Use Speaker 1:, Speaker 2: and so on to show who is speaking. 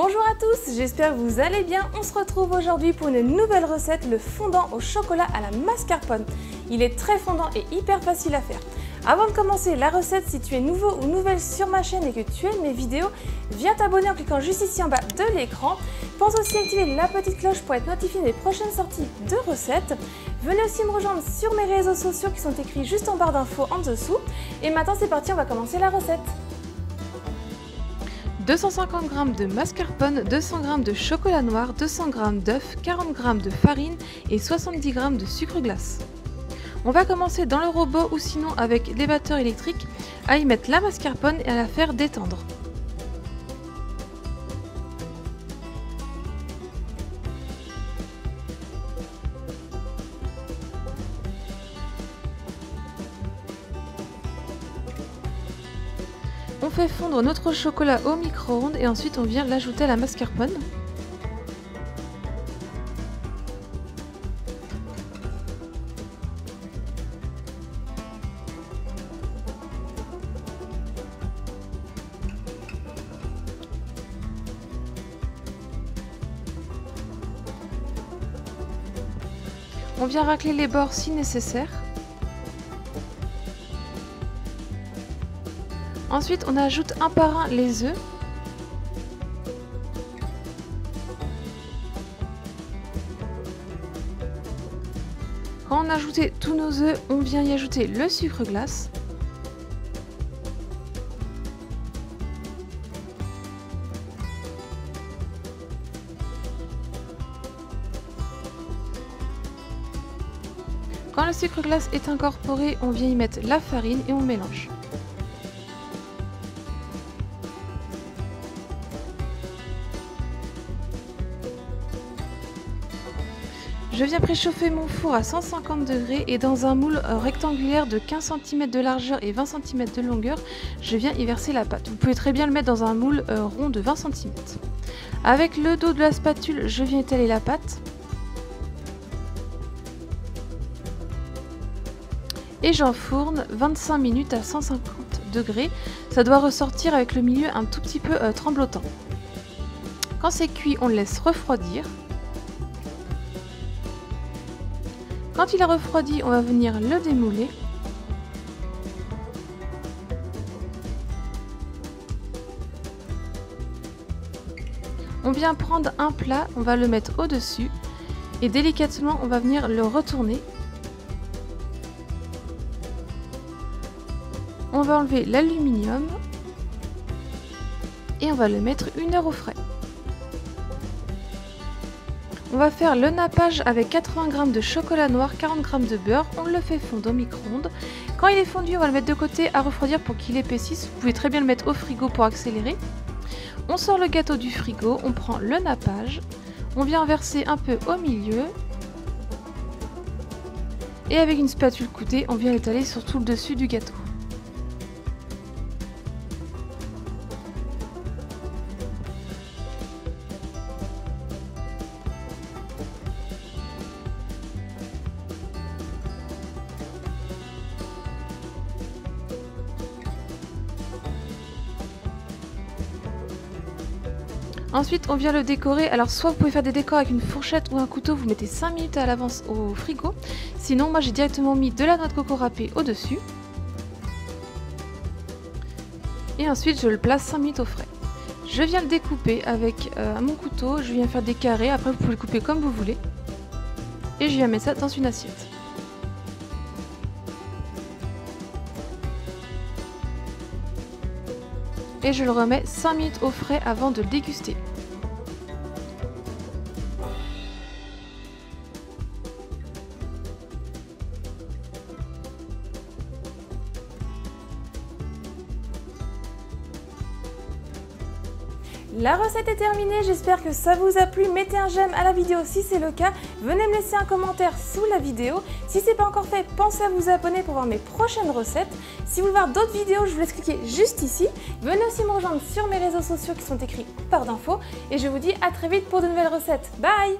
Speaker 1: Bonjour à tous, j'espère que vous allez bien. On se retrouve aujourd'hui pour une nouvelle recette, le fondant au chocolat à la mascarpone. Il est très fondant et hyper facile à faire. Avant de commencer la recette, si tu es nouveau ou nouvelle sur ma chaîne et que tu aimes mes vidéos, viens t'abonner en cliquant juste ici en bas de l'écran. Pense aussi à activer la petite cloche pour être notifié des prochaines sorties de recettes. Venez aussi me rejoindre sur mes réseaux sociaux qui sont écrits juste en barre d'infos en dessous. Et maintenant c'est parti, on va commencer la recette.
Speaker 2: 250 g de mascarpone, 200 g de chocolat noir, 200 g d'œufs, 40 g de farine et 70 g de sucre glace. On va commencer dans le robot ou sinon avec l'élévateur électrique à y mettre la mascarpone et à la faire détendre. On fait fondre notre chocolat au micro-ondes et ensuite on vient l'ajouter à la mascarpone. On vient racler les bords si nécessaire. Ensuite, on ajoute un par un les œufs. Quand on a ajouté tous nos œufs, on vient y ajouter le sucre glace. Quand le sucre glace est incorporé, on vient y mettre la farine et on mélange. Je viens préchauffer mon four à 150 degrés et dans un moule rectangulaire de 15 cm de largeur et 20 cm de longueur, je viens y verser la pâte. Vous pouvez très bien le mettre dans un moule rond de 20 cm. Avec le dos de la spatule, je viens étaler la pâte. Et j'enfourne 25 minutes à 150 degrés. Ça doit ressortir avec le milieu un tout petit peu tremblotant. Quand c'est cuit, on le laisse refroidir. Quand il a refroidi, on va venir le démouler. On vient prendre un plat, on va le mettre au-dessus et délicatement, on va venir le retourner. On va enlever l'aluminium et on va le mettre 1 heure au frais. On va faire le nappage avec 80 g de chocolat noir, 40 g de beurre, on le fait fondre au micro-ondes. Quand il est fondu, on va le mettre de côté à refroidir pour qu'il épaississe. Vous pouvez très bien le mettre au frigo pour accélérer. On sort le gâteau du frigo, on prend le nappage, on vient verser un peu au milieu. Et avec une spatule coudée, on vient l'étaler sur tout le dessus du gâteau. Ensuite, on vient le décorer. Alors, soit vous pouvez faire des décors avec une fourchette ou un couteau, vous mettez 5 minutes à l'avance au frigo. Sinon, moi j'ai directement mis de la noix de coco râpée au-dessus. Et ensuite, je le place 5 minutes au frais. Je viens le découper avec mon couteau. Je viens faire des carrés. Après, vous pouvez le couper comme vous voulez. Et je viens mettre ça dans une assiette. Et je le remets 5 minutes au frais avant de le déguster.
Speaker 1: La recette est terminée, j'espère que ça vous a plu. Mettez un j'aime à la vidéo si c'est le cas. Venez me laisser un commentaire sous la vidéo. Si ce n'est pas encore fait, pensez à vous abonner pour voir mes prochaines recettes. Si vous voulez voir d'autres vidéos, je vous laisse cliquer juste ici. Venez aussi me rejoindre sur mes réseaux sociaux qui sont écrits en barre d'infos. Et je vous dis à très vite pour de nouvelles recettes. Bye!